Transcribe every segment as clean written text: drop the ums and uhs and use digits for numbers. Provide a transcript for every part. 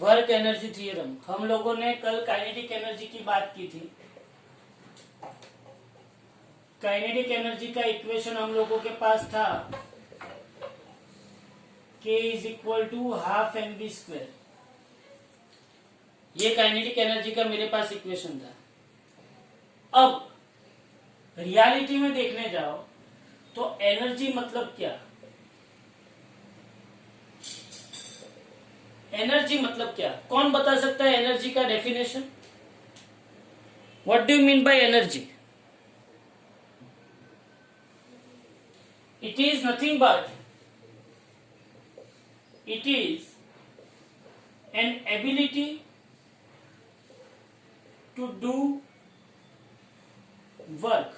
Work energy theorem. हम लोगों ने कल काइनेटिक एनर्जी की बात की थी। काइनेटिक एनर्जी का इक्वेशन हम लोगों के पास था K is equal to half mv²। ये काइनेटिक एनर्जी का मेरे पास इक्वेशन था। अब रियलिटी में देखने जाओ तो एनर्जी मतलब क्या? एनर्जी मतलब क्या? कौन बता सकता है एनर्जी का definition? What do you mean by energy? It is nothing but it is an ability to do work।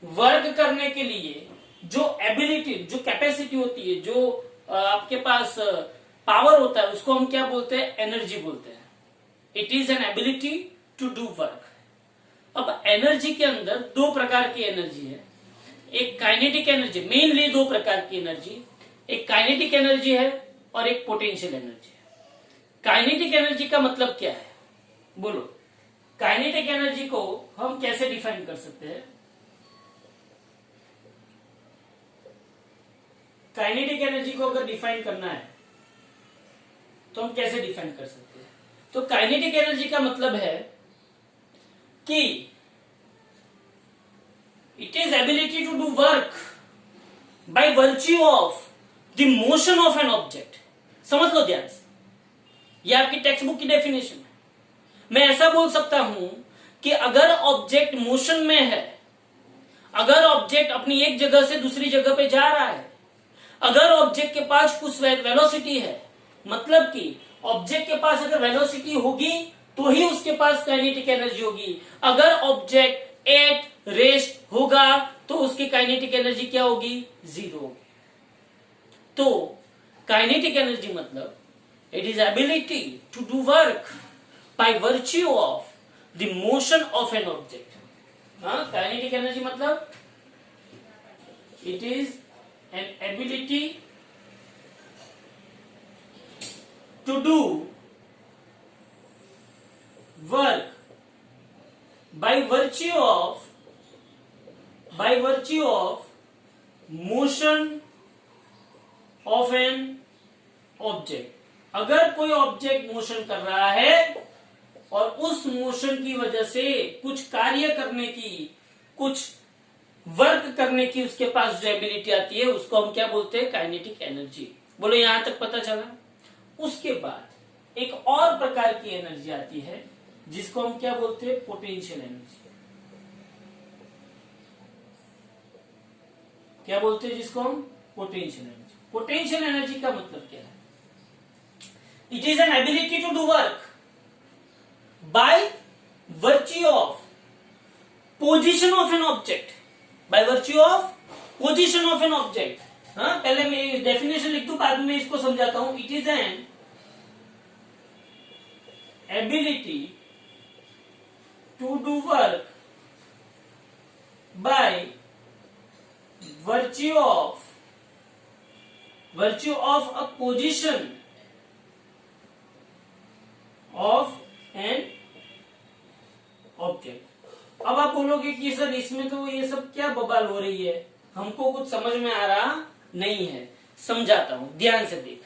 Work करने के लिए जो एबिलिटी, जो कैपेसिटी होती है, जो आपके पास पावर होता है, उसको हम क्या बोलते हैं? एनर्जी बोलते हैं। It is an ability to do work. अब एनर्जी के अंदर दो प्रकार की एनर्जी है। एक काइनेटिक एनर्जी, मेनली दो प्रकार की एनर्जी, एक काइनेटिक एनर्जी है और एक पोटेंशियल एनर्जी है। काइनेटिक एनर्जी का मतलब क्या है? बोलो। काइनेटिक एनर्जी को हम कैसे डिफाइन कर सकते हैं? काइनेटिक एनर्जी को अगर डिफाइन करना है तो हम कैसे डिफाइन कर सकते हैं? तो काइनेटिक एनर्जी का मतलब है कि it is ability to do work by virtue of the motion of an object. समझ लो ध्यान से, यह आपकी टेक्स्ट बुक की डेफिनेशन है। मैं ऐसा बोल सकता हूं कि अगर ऑब्जेक्ट मोशन में है, अगर ऑब्जेक्ट अपनी एक जगह से दूसरी जगह पे जा रहा है, अगर ऑब्जेक्ट के पास कुछ वेलोसिटी है, मतलब कि ऑब्जेक्ट के पास अगर वेलोसिटी होगी तो ही उसके पास काइनेटिक एनर्जी होगी। अगर ऑब्जेक्ट एट रेस्ट होगा तो उसकी काइनेटिक एनर्जी क्या होगी? 0 होगी। तो काइनेटिक एनर्जी मतलब it is ability to do work by virtue of the motion of an object. Kinetic energy मतलब it is an ability to do work by virtue of motion of an object. अगर कोई object motion कर रहा है और उस motion की वजह से कुछ कार्य करने की, कुछ वर्क करने की उसके पास जो एबिलिटी आती है, उसको हम क्या बोलते हैं? Kinetic energy. बोलो, यहां तक पता चला? उसके बाद एक और प्रकार की एनर्जी आती है जिसको हम क्या बोलते हैं? Potential energy. क्या बोलते हैं जिसको हम? Potential energy. पोटेंशियल एनर्जी का मतलब क्या है? It is an ability to do work by virtue of position of an object. By virtue of position of an object. पहले मैं डेफिनेशन लिख दूं, बाद में इसको समझाता हूं। It is an ability to do work by virtue of a position of an object। अब आप बोलोगे कि सर इसमें तो ये सब क्या बवाल हो रही है, हमको कुछ समझ में आ रहा नहीं है। समझाता हूं, ध्यान से देख।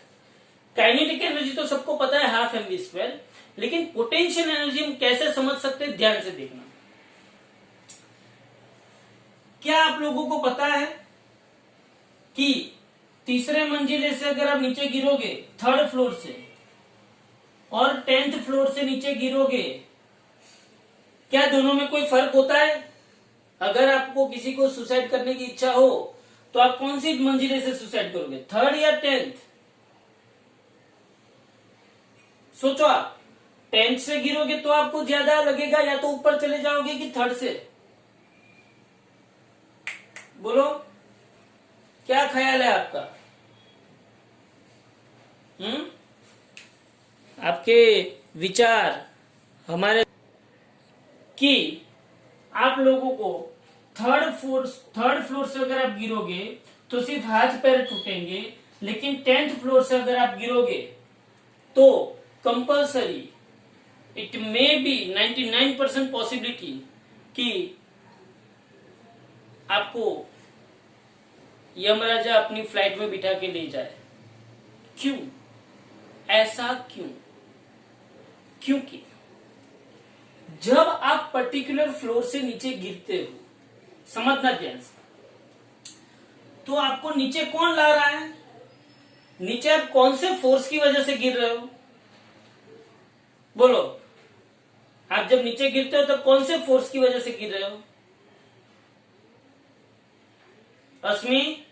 काइनेटिक एनर्जी तो सबको पता है, हाफ mv²। लेकिन पोटेंशियल एनर्जी हम कैसे समझ सकते हैं? ध्यान से देखना। क्या आप लोगों को पता है कि तीसरे मंजिले से अगर आप नीचे गिरोगे, 3rd फ्लोर से, और 10th फ्लोर से नीचे गिरोगे, क्या दोनों में कोई फर्क होता है? अगर आपको किसी को सुसाइड करने की इच्छा हो तो आप कौन सी मंजिले से सुसाइड करोगे, 3rd या 10th? सोचो, आप 10th से गिरोगे तो आपको ज्यादा लगेगा, या तो ऊपर चले जाओगे कि 3rd से? बोलो, क्या ख्याल है आपका? आपके विचार हमारे कि आप लोगों को 3rd फ्लोर से अगर आप गिरोगे तो सिर्फ हाथ पैर टूटेंगे, लेकिन 10th फ्लोर से अगर आप गिरोगे तो compulsory, it may be 99% possibility कि आपको यमराजा अपनी फ्लाइट में बिठा के ले जाए। क्यों? ऐसा क्यों? क्योंकि जब आप पर्टिकुलर फ्लोर से नीचे गिरते हो, समझना ध्यान से, तो आपको नीचे कौन ला रहा है? नीचे आप कौन से फोर्स की वजह से गिर रहे हो? बोलो, आप जब नीचे गिरते हो तब कौन से फोर्स की वजह से गिर रहे हो? अस्मी,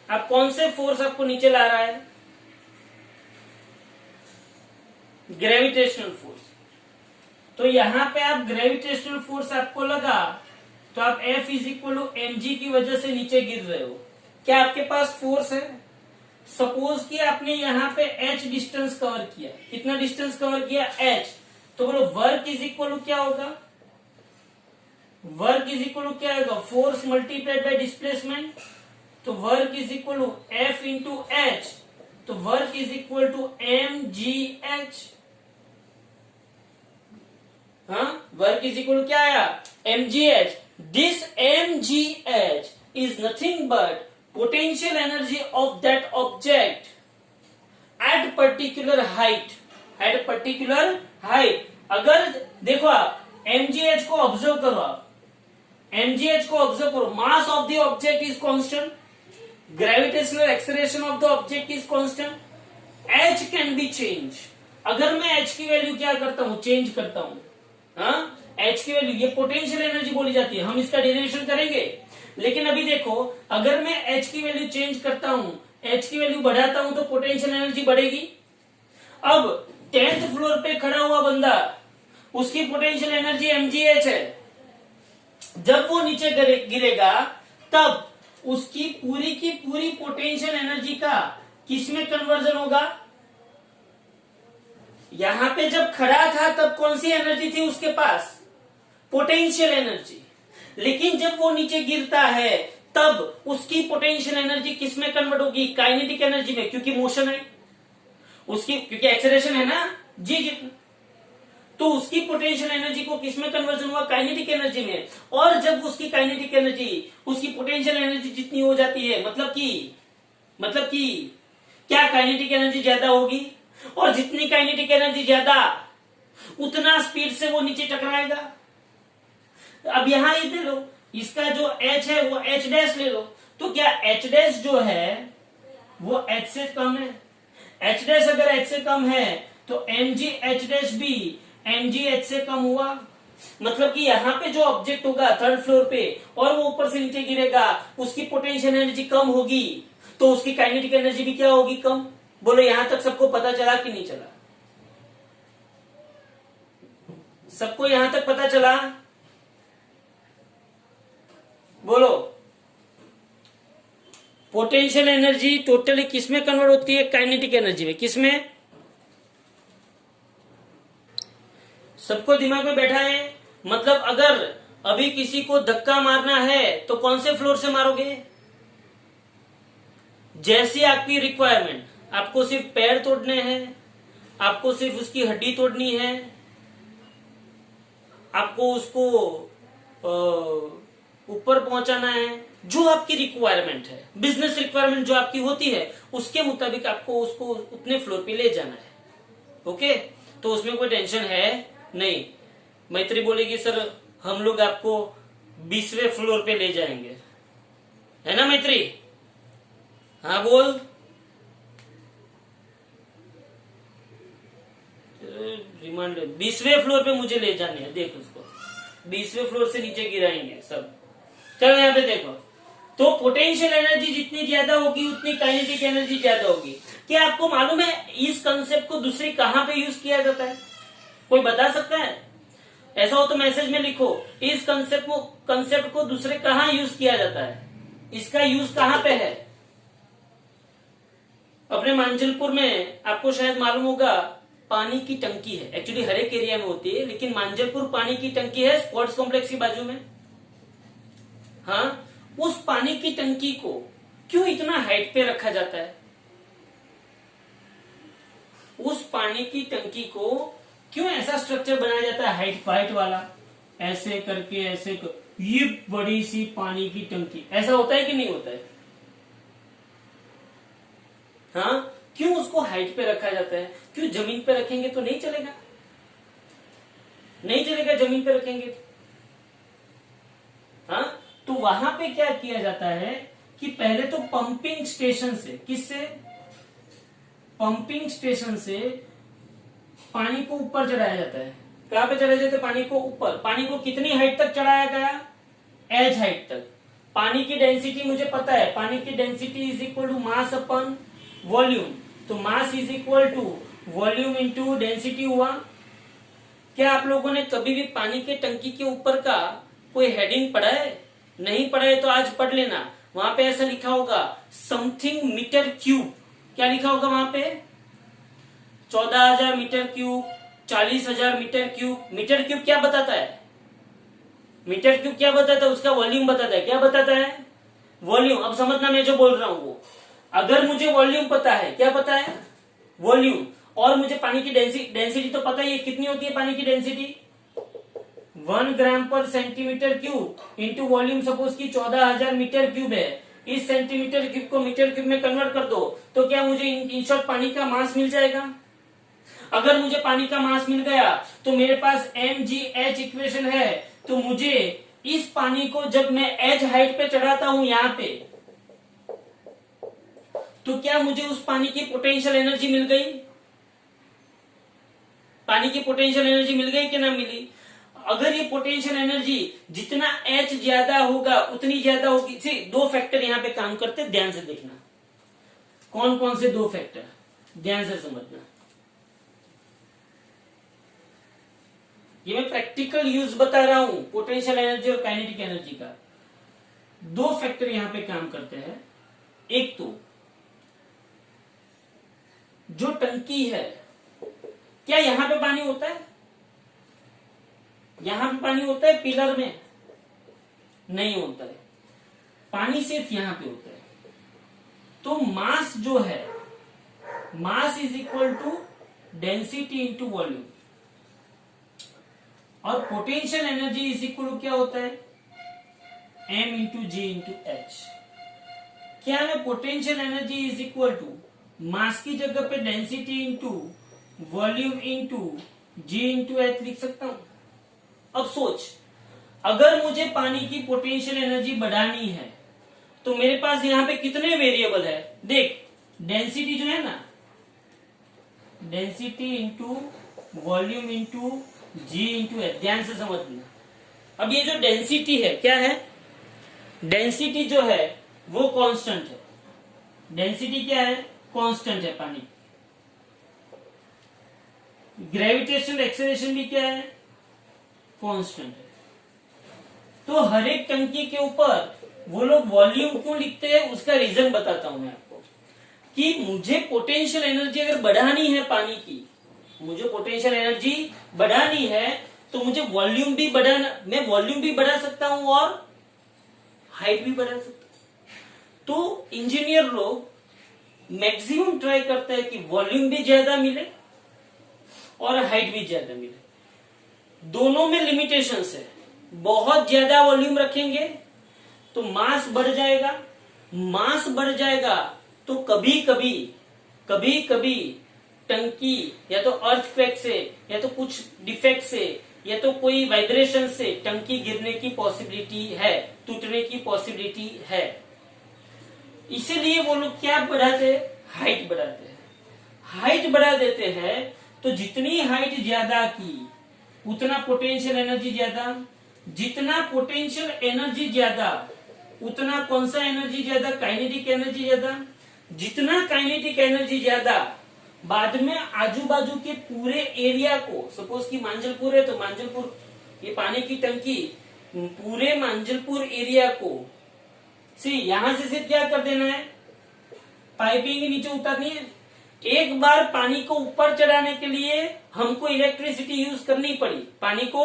आप कौन से फोर्स आपको नीचे ला रहा है? Gravitational force. तो यहां पे आप ग्रेविटेशनल फोर्स आपको लगा तो आप F is equal to mg की वजह से नीचे गिर रहे हो। क्या आपके पास फोर्स है? सपोज कि आपने यहां पे h डिस्टेंस कवर किया। कितना डिस्टेंस कवर किया? h। तो बोलो वर्क इज इक्वल टू क्या होगा? वर्क इज इक्वल टू क्या होगा? Force multiplied by displacement. तो work is equal to F into H. तो work is equal to mgh। हाँ, वर्क इज इक्वल टू क्या आया? mgh। This mgh is nothing but potential energy of that object at particular height। at particular height। अगर देखो आप mgh को observe करो, आप mgh को ऑब्जर्व करो, mass of the object is constant, gravitational acceleration of the object is constant, h can be change. अगर मैं h की वैल्यू क्या करता हूं? चेंज करता हूं। हाँ, h की वैल्यू, ये पोटेंशियल एनर्जी बोली जाती है, हम इसका डेरिवेशन करेंगे। लेकिन अभी देखो, अगर मैं h की वैल्यू चेंज करता हूं, h की वैल्यू बढ़ाता हूं तो पोटेंशियल एनर्जी बढ़ेगी। अब 10th फ्लोर पे खड़ा हुआ बंदा, उसकी पोटेंशियल एनर्जी mgh है। जब वो नीचे गिरेगा तब उसकी पूरी की पूरी पोटेंशियल एनर्जी का किसमें कन्वर्जन होगा? यहां पे जब खड़ा था तब कौन सी एनर्जी थी उसके पास? Potential energy. लेकिन जब वो नीचे गिरता है तब उसकी पोटेंशियल एनर्जी किसमें कन्वर्ट होगी? काइनेटिक एनर्जी में, क्योंकि मोशन है उसकी, क्योंकि एक्सेलरेशन है ना जी जितना। तो उसकी पोटेंशियल एनर्जी को किसमें कन्वर्जन हुआ? काइनेटिक एनर्जी में। और जब उसकी काइनेटिक एनर्जी उसकी पोटेंशियल एनर्जी जितनी हो जाती है, मतलब कि क्या काइनेटिक एनर्जी ज्यादा होगी? और जितनी काइनेटिक एनर्जी ज्यादा, उतना स्पीड से वो नीचे टकराएगा। अब यहां ये ले लो, इसका जो h है वो h डैश ले लो। तो क्या h डैश जो है वो h से कम है? h डैश अगर h से कम है तो mg h डैश भी mg h से कम हुआ। मतलब कि यहाँ पे जो ऑब्जेक्ट होगा 3rd फ्लोर पे और वो ऊपर से नीचे गिरेगा, उसकी पोटेंशियल एनर्जी कम होगी तो उसकी काइनेटिक एनर्जी भी क्या होगी? कम। बोलो, यहां तक सबको पता चला कि नहीं चला? सबको यहां तक पता चला? बोलो, पोटेंशियल एनर्जी टोटली किसमें कन्वर्ट होती है? काइनेटिक एनर्जी में। किसमें? सबको दिमाग में बैठा है? मतलब अगर अभी किसी को धक्का मारना है तो कौन से फ्लोर से मारोगे? जैसी आपकी रिक्वायरमेंट, आपको सिर्फ पैर तोड़ने हैं, आपको सिर्फ उसकी हड्डी तोड़नी है, आपको उसको ऊपर पहुंचाना है, जो आपकी रिक्वायरमेंट है, बिजनेस रिक्वायरमेंट जो आपकी होती है, उसके मुताबिक आपको उसको उतने फ्लोर पे ले जाना है। ओके, तो उसमें कोई टेंशन है नहीं। मैत्री बोलेगी सर हम लोग आपको 20वें फ्लोर पे ले जाएंगे, है ना मैत्री? हाँ बोल। रिमांडर 20वें फ्लोर पे मुझे ले जाने हैं, देख उसको 20वें फ्लोर से नीचे गिराएंगे सब। चलो यहाँ पे देखो, तो पोटेंशियल एनर्जी जितनी ज्यादा होगी उतनी काइनेटिक एनर्जी ज्यादा होगी। क्या आपको मालूम है इस कंसेप्ट को दूसरी कहां पे यूज किया जाता है? कोई बता सकता है? ऐसा हो तो मैसेज में लिखो, इस कंसेप्ट को दूसरे कहां यूज किया जाता है? इसका यूज कहां पे है? अपने मांजलपुर में आपको शायद मालूम होगा, पानी की टंकी है। एक्चुअली हर एक एरिया में होती है, लेकिन मांजलपुर पानी की टंकी है स्पोर्ट्स कॉम्प्लेक्स की बाजू में। हाँ, उस पानी की टंकी को क्यों इतना हाइट पे रखा जाता है? उस पानी की टंकी को क्यों ऐसा स्ट्रक्चर बनाया जाता है हाइट वाला, ऐसे करके ऐसे ये बड़ी सी पानी की टंकी, ऐसा होता है कि नहीं होता है? हाँ, क्यों उसको हाइट पे रखा जाता है? क्यों जमीन पे रखेंगे तो नहीं चलेगा? नहीं चलेगा जमीन पे रखेंगे तो। हाँ, तो वहां पे क्या किया जाता है कि पहले तो पंपिंग स्टेशन से, किससे? पंपिंग स्टेशन से पानी को ऊपर चढ़ाया जाता है। कहां पे चढ़ाया जाता है? पानी को ऊपर। पानी को कितनी हाइट तक चढ़ाया गया? एज हाइट तक। पानी की डेंसिटी मुझे पता है, पानी की density is equal to mass upon volume. तो mass is equal to volume into density हुआ। क्या आप लोगों ने कभी भी पानी के टंकी के ऊपर का कोई हेडिंग पढ़ा है? नहीं पढ़ा है तो आज पढ़ लेना। वहां पे ऐसा लिखा होगा समथिंग मीटर क्यूब। क्या लिखा होगा वहां पे? 14,000 meter cube, 40,000 meter cube. Meter cube क्या बताता है? मीटर क्यूब क्या बताता है? उसका वॉल्यूम बताता है। क्या बताता है? वॉल्यूम। अब समझना मैं जो बोल रहा हूं वो, अगर मुझे वॉल्यूम पता है, क्या पता है? वॉल्यूम। और मुझे पानी की डेंसिटी तो पता ही है, कितनी होती है पानी की डेंसिटी? 1 ग्राम पर centimetre cube into volume suppose की 14,000 मीटर क्यूब है। इस सेंटीमीटर क्यूब को मीटर क्यूब में कन्वर्ट कर दो तो क्या मुझे इन शॉर्ट पानी का मास मिल जाएगा? अगर मुझे पानी का मास मिल गया तो मेरे पास mgh इक्वेशन है। तो मुझे इस पानी को जब मैं एज हाइट पे चढ़ाता हूं यहां पे, तो क्या मुझे उस पानी की पोटेंशियल एनर्जी मिल गई? पानी की पोटेंशियल एनर्जी मिल गई कि ना मिली? अगर ये पोटेंशियल एनर्जी जितना एच ज्यादा होगा उतनी ज्यादा होगी। सी, दो फैक्टर यहां पे काम करते, ध्यान से देखना। कौन कौन से दो फैक्टर? ध्यान से समझना। ये मैं प्रैक्टिकल यूज बता रहा हूं पोटेंशियल एनर्जी और काइनेटिक एनर्जी का। दो फैक्टर यहां पे काम करते हैं। एक तो जो टंकी है, क्या यहां पे पानी होता है? यहां पे पानी होता है पिलर में? नहीं होता है। पानी सिर्फ यहां पे होता है। तो मास जो है, mass is equal to density into volume. और potential energy is equal to क्या होता है? m into G into H. क्या मैं potential energy is equal to mass की जगह पे density into volume into G into H लिख सकता हूं? अब सोच, अगर मुझे पानी की पोटेंशियल एनर्जी बढ़ानी है तो मेरे पास यहां पे कितने वेरिएबल है? देख, डेंसिटी जो है ना, density into volume into G into H. ध्यान से समझना। अब ये जो डेंसिटी है क्या है? डेंसिटी जो है वो कांस्टेंट है। डेंसिटी क्या है? कांस्टेंट है पानी। ग्रेविटेशनल एक्सेलरेशन भी क्या है? कांस्टेंट है। तो हर एक टंकी के ऊपर वो लोग वॉल्यूम क्यों लिखते हैं उसका रीजन बताता हूं मैं आपको। कि मुझे पोटेंशियल एनर्जी अगर बढ़ानी है पानी की, मुझे पोटेंशियल एनर्जी बढ़ानी है तो मुझे वॉल्यूम भी बढ़ाना, मैं वॉल्यूम भी बढ़ा सकता हूं और हाइट भी बढ़ा सकता हूं। तो इंजीनियर लोग मैक्सिमम ट्राई करते हैं कि वॉल्यूम भी ज्यादा मिले और हाइट भी ज्यादा मिले। दोनों में लिमिटेशंस है। बहुत ज्यादा वॉल्यूम रखेंगे तो मास बढ़ जाएगा। मास बढ़ जाएगा तो कभी कभी टंकी या तो अर्थक्वेक से या तो कुछ डिफेक्ट से या तो कोई वाइब्रेशन से टंकी गिरने की पॉसिबिलिटी है, टूटने की पॉसिबिलिटी है। इसीलिए वो लोग क्या बढ़ाते हैं? हाइट बढ़ाते हैं। हाइट बढ़ा देते हैं तो जितनी हाइट ज्यादा की उतना पोटेंशियल एनर्जी ज्यादा। जितना पोटेंशियल एनर्जी ज्यादा उतना कौन सा एनर्जी ज्यादा? काइनेटिक एनर्जी ज्यादा। जितना काइनेटिक एनर्जी ज्यादा, बाद में आजू बाजू के पूरे एरिया को, सपोज कि मांजलपुर है तो मांजलपुर, ये पानी की टंकी पूरे मांजलपुर एरिया को यहां से सिर्फ क्या कर देना है? पाइपिंग नीचे उतारनी है। एक बार पानी को ऊपर चढ़ाने के लिए हमको इलेक्ट्रिसिटी यूज करनी पड़ी। पानी को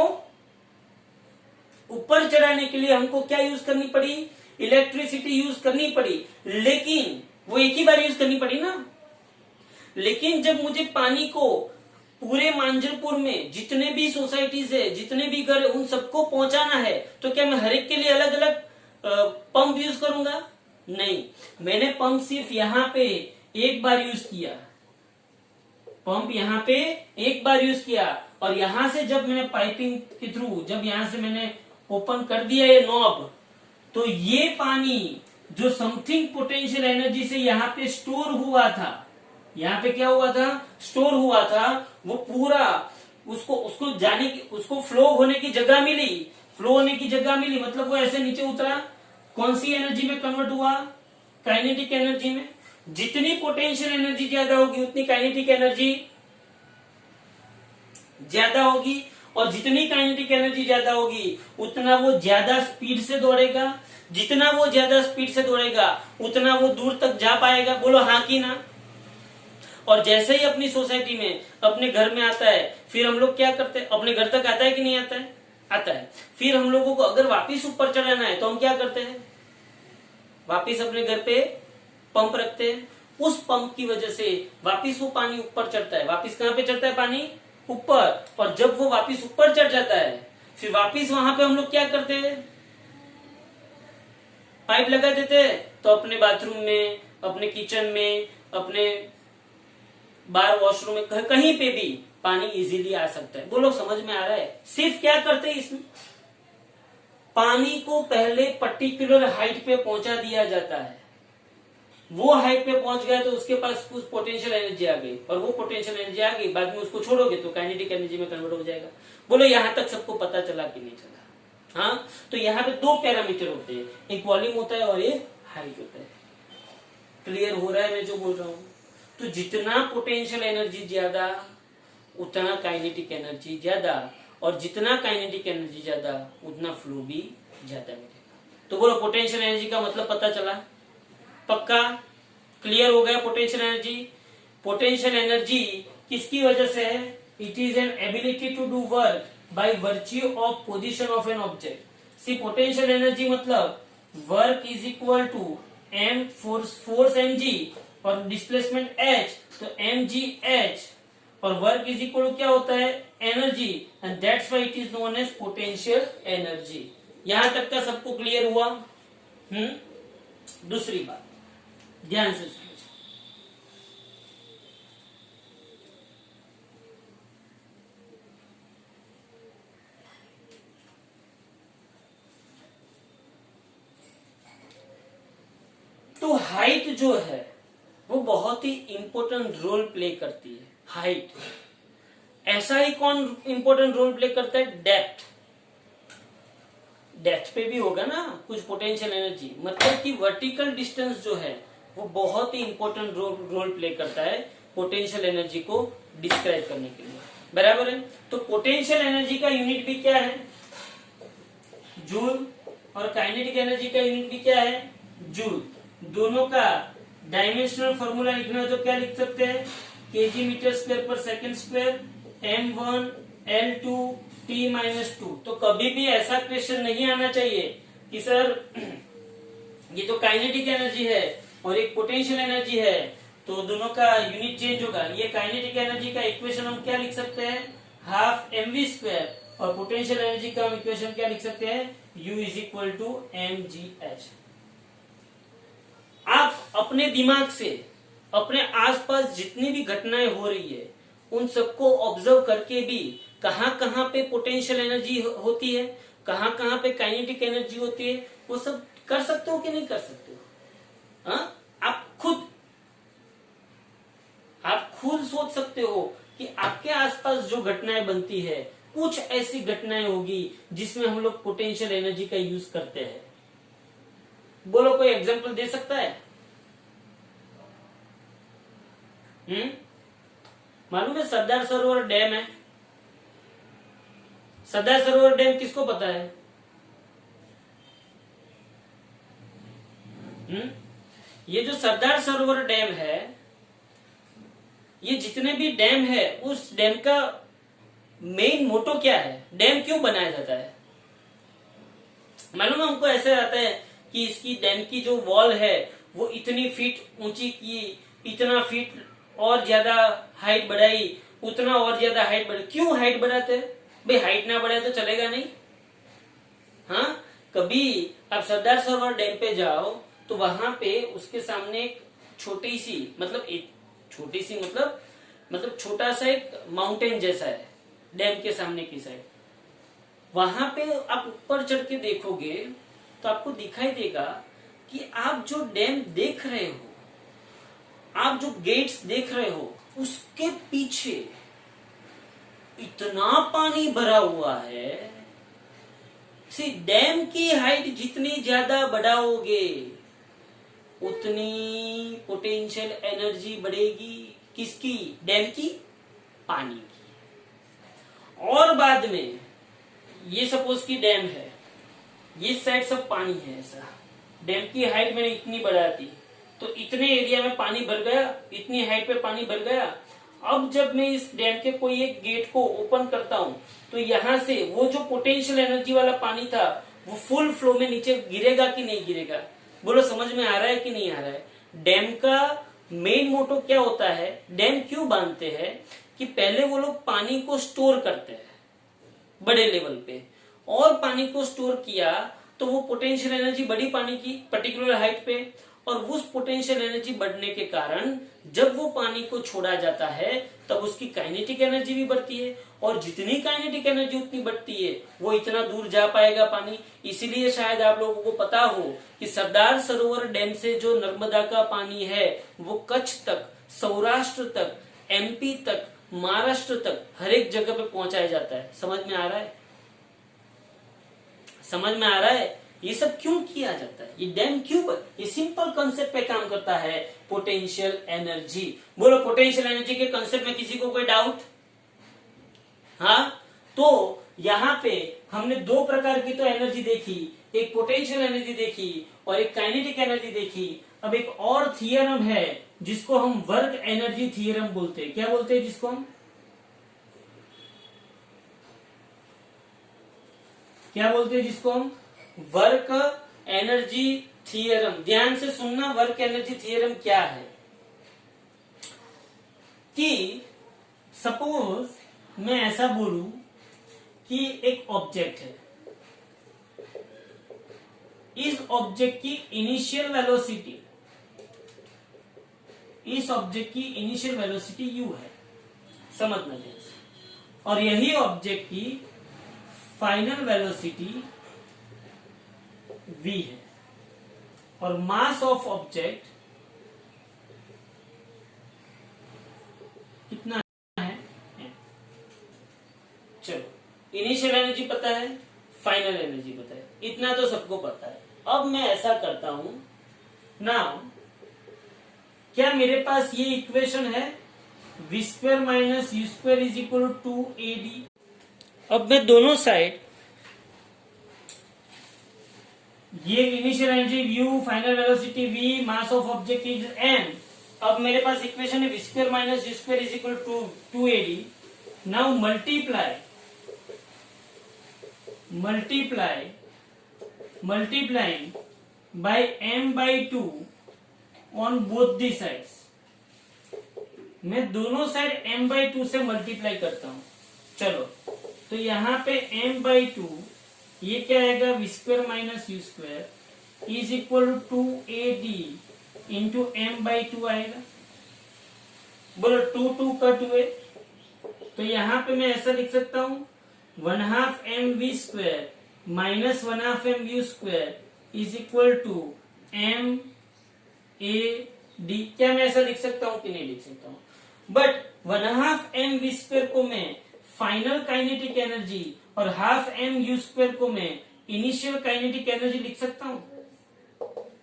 ऊपर चढ़ाने के लिए हमको क्या यूज करनी पड़ी? इलेक्ट्रिसिटी यूज करनी पड़ी, लेकिन वो एक ही बार यूज करनी पड़ी ना। लेकिन जब मुझे पानी को पूरे मांजलपुर में जितने भी सोसाइटीज है, जितने भी घर है, उन सबको पहुंचाना है, तो क्या मैं हर एक के लिए अलग अलग पंप यूज करूंगा? नहीं, मैंने पंप सिर्फ यहाँ पे एक बार यूज किया, पंप यहाँ पे एक बार यूज किया, और यहां से जब मैंने पाइपिंग के थ्रू जब यहां से मैंने ओपन कर दिया ये नॉब, तो ये पानी जो समथिंग पोटेंशियल एनर्जी से यहाँ पे स्टोर हुआ था, यहाँ पे क्या हुआ था, स्टोर हुआ था, वो पूरा उसको उसको जाने की, उसको फ्लो होने की जगह मिली, फ्लो होने की जगह मिली, मतलब वो ऐसे नीचे उतरा, कौन सी एनर्जी में कन्वर्ट हुआ? काइनेटिक एनर्जी में। जितनी पोटेंशियल एनर्जी ज्यादा होगी उतनी काइनेटिक एनर्जी ज्यादा होगी, और जितनी काइनेटिक एनर्जी ज्यादा होगी उतना वो ज्यादा स्पीड से दौड़ेगा, जितना वो ज्यादा स्पीड से दौड़ेगा उतना वो दूर तक जा पाएगा। बोलो हाँ कि ना? और जैसे ही अपनी सोसाइटी में, अपने घर में आता है, फिर हम लोग क्या करते हैं, अपने घर तक आता है कि नहीं आता है? आता है। फिर हम लोगों को अगर वापिस ऊपर चढ़ाना है तो हम क्या करते हैं, वापिस अपने घर पे पंप रखते हैं, उस पंप की वजह से वापिस वो पानी ऊपर चढ़ता है। वापिस कहां पे चढ़ता है पानी? ऊपर। और जब वो वापिस ऊपर चढ़ जाता है, फिर वापिस वहां पे हम लोग क्या करते हैं, पाइप लगा देते हैं। तो अपने बाथरूम में, अपने किचन में, अपने बाहर वॉशरूम में, कहीं पे भी पानी इजीली आ सकता है। बोलो समझ में आ रहा है? सिर्फ क्या करते हैं इसमें, पानी को पहले पर्टिकुलर हाइट पे पहुंचा दिया जाता है, वो हाइट पे पहुंच गया तो उसके पास कुछ पोटेंशियल एनर्जी आ गई, और वो पोटेंशियल एनर्जी आ गई, बाद में उसको छोड़ोगे तो काइनेटिक एनर्जी में कन्वर्ट हो जाएगा। बोलो यहां तक सबको पता चला कि नहीं चला? हाँ, तो यहाँ पे दो पैरामीटर होते हैं, एक वॉल्यूम होता है और एक हाइट होता है। क्लियर हो रहा है मैं जो बोल रहा हूं? तो जितना पोटेंशियल एनर्जी ज्यादा उतना काइनेटिक एनर्जी ज्यादा, और जितना काइनेटिक एनर्जी ज्यादा उतना फ्लो भी ज्यादा मिलेगा। तो बोलो पोटेंशियल एनर्जी का मतलब पता चला? पक्का क्लियर हो गया? पोटेंशियल एनर्जी, पोटेंशियल एनर्जी किसकी वजह से है? It is an ability to do work by virtue of position of an object. See potential energy मतलब work is equal to M force M G और डिस्प्लेसमेंट एच, तो M G H, और work is equal to क्या होता है? Energy, and that's why it is known as potential energy. यहां तक का सबको क्लियर हुआ? दूसरी बात ध्यान से सुनिए। तो हाइट जो है वो बहुत ही इंपॉर्टेंट रोल प्ले करती है। हाइट ऐसा ही कौन इंपॉर्टेंट रोल प्ले करता है? डेप्थ। डेप्थ पे भी होगा ना कुछ पोटेंशियल एनर्जी, मतलब कि वर्टिकल डिस्टेंस जो है वो बहुत ही इंपॉर्टेंट रोल प्ले करता है पोटेंशियल एनर्जी को डिस्क्राइब करने के लिए। बराबर है? तो पोटेंशियल एनर्जी का यूनिट भी क्या है? जूल, और काइनेटिक एनर्जी का यूनिट भी क्या है? जूल। दोनों का डायमेंशनल फॉर्मूला लिखना है तो क्या लिख सकते हैं? केजी मीटर स्क्वायर पर second square, m1 L2 T-2। तो कभी भी ऐसा क्वेश्चन नहीं आना चाहिए कि सर ये तो काइनेटिक एनर्जी है और एक पोटेंशियल एनर्जी है, तो दोनों का यूनिट चेंज होगा। ये काइनेटिक एनर्जी का इक्वेशन हम क्या लिख सकते हैं? हाफ mv स्क्वायर, और पोटेंशियल एनर्जी का हम इक्वेशन क्या लिख सकते हैं? u is equal to mgh। आप अपने दिमाग से अपने आसपास जितनी भी घटनाएं हो रही है उन सबको ऑब्जर्व करके भी कहां कहां पे पोटेंशियल एनर्जी होती है, कहां कहां पे काइनेटिक एनर्जी होती है, वो सब कर सकते हो कि नहीं कर सकते हो? हाँ, आप खुद सोच सकते हो कि आपके आसपास जो घटनाएं बनती है, कुछ ऐसी घटनाएं होगी जिसमें हम लोग पोटेंशियल एनर्जी का यूज करते हैं। बोलो कोई एग्जांपल दे सकता है? मालूम है सरदार सरोवर डैम है। सरदार सरोवर डैम किसको पता है? ये जो सरदार सरोवर डैम है, ये जितने भी डैम है उस डैम का मेन मोटो क्या है? डैम क्यों बनाया जाता है? मालूम है हमको? ऐसे आता है कि इसकी डैम की जो वॉल है वो इतनी फीट ऊंची की, इतना फीट और ज्यादा हाइट बढ़ाई, उतना और ज्यादा हाइट बढ़ाई। क्यों हाइट बढ़ाते हैं भाई? हाइट ना बढ़ाए तो चलेगा नहीं। हाँ, कभी आप सरदार सरोवर डैम पे जाओ तो वहां पे उसके सामने एक छोटी सी मतलब छोटा सा एक माउंटेन जैसा है डैम के सामने की साइड। वहां पे आप ऊपर चढ़ के देखोगे तो आपको दिखाई देगा कि आप जो डैम देख रहे हो, आप जो गेट्स देख रहे हो, उसके पीछे इतना पानी भरा हुआ है। सी डैम की हाइट जितनी ज्यादा बढ़ाओगे उतनी पोटेंशियल एनर्जी बढ़ेगी। किसकी? डैम की, पानी की। और बाद में ये सपोज की डैम है, ये साइड सब पानी है, ऐसा डैम की हाइट मैंने इतनी बढ़ा दी तो इतने एरिया में पानी भर गया, इतनी हाइट पे पानी भर गया। अब जब मैं इस डैम के कोई एक गेट को ओपन करता हूं तो यहां से वो जो पोटेंशियल एनर्जी वाला पानी था वो फुल फ्लो में नीचे गिरेगा कि नहीं गिरेगा? बोलो समझ में आ रहा है कि नहीं आ रहा है? डैम का मेन मोटो क्या होता है? डैम क्यों बांधते हैं कि पहले वो लोग पानी को स्टोर करते हैं बड़े लेवल पे, और पानी को स्टोर किया तो वो पोटेंशियल एनर्जी बढ़ी पानी की पर्टिकुलर हाइट पे, और उस पोटेंशियल एनर्जी बढ़ने के कारण जब वो पानी को छोड़ा जाता है तब उसकी काइनेटिक एनर्जी भी बढ़ती है, और जितनी काइनेटिक एनर्जी उतनी बढ़ती है वो इतना दूर जा पाएगा पानी। इसीलिए शायद आप लोगों को पता हो कि सरदार सरोवर डैम से जो नर्मदा का पानी है वो कच्छ तक, सौराष्ट्र तक, एमपी तक, महाराष्ट्र तक हर एक जगह पे पहुंचाया जाता है। समझ में आ रहा है? समझ में आ रहा है? ये सब क्यों किया जाता है? ये डैम क्यों? ये सिंपल कंसेप्ट पे काम करता है, पोटेंशियल एनर्जी। बोलो पोटेंशियल एनर्जी के कंसेप्ट में किसी को कोई डाउट? हाँ, तो यहाँ पे हमने दो प्रकार की तो एनर्जी देखी, एक पोटेंशियल एनर्जी देखी और एक काइनेटिक एनर्जी देखी। अब एक और थियरम है जिसको हम वर्क एनर्जी थियरम बोलते हैं। क्या बोलते हैं जिसको हम? क्या बोलते हैं जिसको हम? Work energy theorem. ध्यान से सुनना, वर्क एनर्जी थियरम क्या है कि सपोज मैं ऐसा बोलूं कि एक ऑब्जेक्ट है, इस ऑब्जेक्ट की इनिशियल वेलोसिटी, इस ऑब्जेक्ट की इनिशियल वेलोसिटी u है, समझना ध्यान से, और यही ऑब्जेक्ट की फाइनल वेलोसिटी v है, और मास ऑफ ऑब्जेक्ट कितना है? चलो, इनिशियल एनर्जी पता है, फाइनल एनर्जी पता है, इतना तो सबको पता है। अब मैं ऐसा करता हूं नाउ, क्या मेरे पास ये इक्वेशन है v square minus u square is equal to AD। अब मैं दोनों साइड, ये initial energy u, final velocity v, mass of object is m। अब मेरे पास इक्वेशन है v square minus u square is equal to 2AD। Now multiplying by m by 2 on both the sides। मैं दोनों side m by 2 से multiply करता हूं। चलो, तो यहां पे m by 2, ये क्या आएगा? v square minus u square is equal to AD into m by 2 आएगा। बोलो 2 कट हुए, तो यहां पे मैं ऐसा लिख सकता हूं 1/2 mv square minus 1/2 mv square is equal to m AD। क्या मैं ऐसा लिख सकता हूं कि नहीं लिख सकता हूं? बट 1/2 mv स्क्वायर को मैं फाइनल काइनेटिक एनर्जी और 1/2 mu स्क्वायर को मैं इनिशियल काइनेटिक एनर्जी लिख सकता हूं,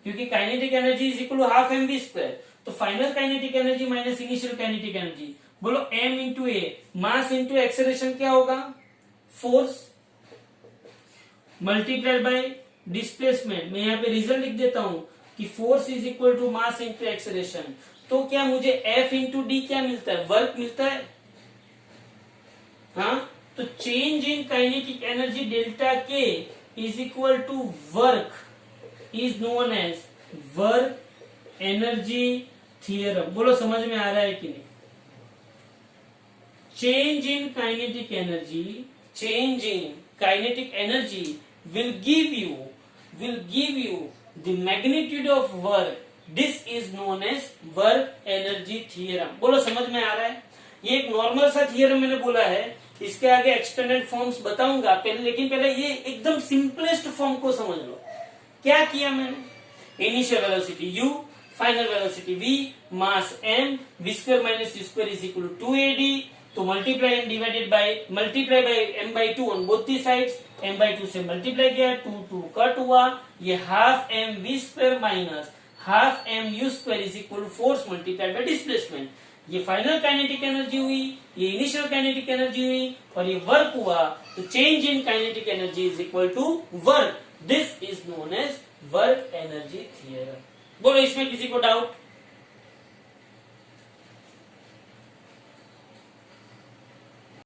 क्योंकि kinetic energy is equal to 1/2 mv square. तो final kinetic energy minus initial kinetic energy, बोलो m into A, mass into acceleration क्या होगा? Force multiplied by displacement. मैं यहाँ पे रिजल्ट लिख देता हूं कि force is equal to mass into acceleration. तो क्या मुझे F इंटू डी क्या मिलता है? वर्क मिलता है। हाँ, तो change in kinetic energy delta K is equal to work is known as work energy theorem. बोलो समझ में आ रहा है कि नहीं? Change in kinetic energy will give you the magnitude of work. This is known as work energy theorem. बोलो समझ में आ रहा है? ये एक नॉर्मल सा थियरम मैंने बोला है, इसके आगे एक्सटेंडेड फॉर्म्स बताऊंगा पहले, लेकिन पहले ये एकदम सिंपलेस्ट फॉर्म को समझ लो। क्या किया मैंने? Initial velocity u, final velocity v, mass m, v square minus u square is equal to 2ad, तो multiply by m by 2 on both the sides, m by 2 से मल्टीप्लाई किया, 2 कट हुआ, ये half m v square minus half m u square is equal force multiply by displacement. ये final kinetic energy हुई, ये initial kinetic energy हुई, और ये वर्क हुआ, तो change in kinetic energy is equal to work. This is known as work energy theorem. बोलो इसमें किसी को डाउट?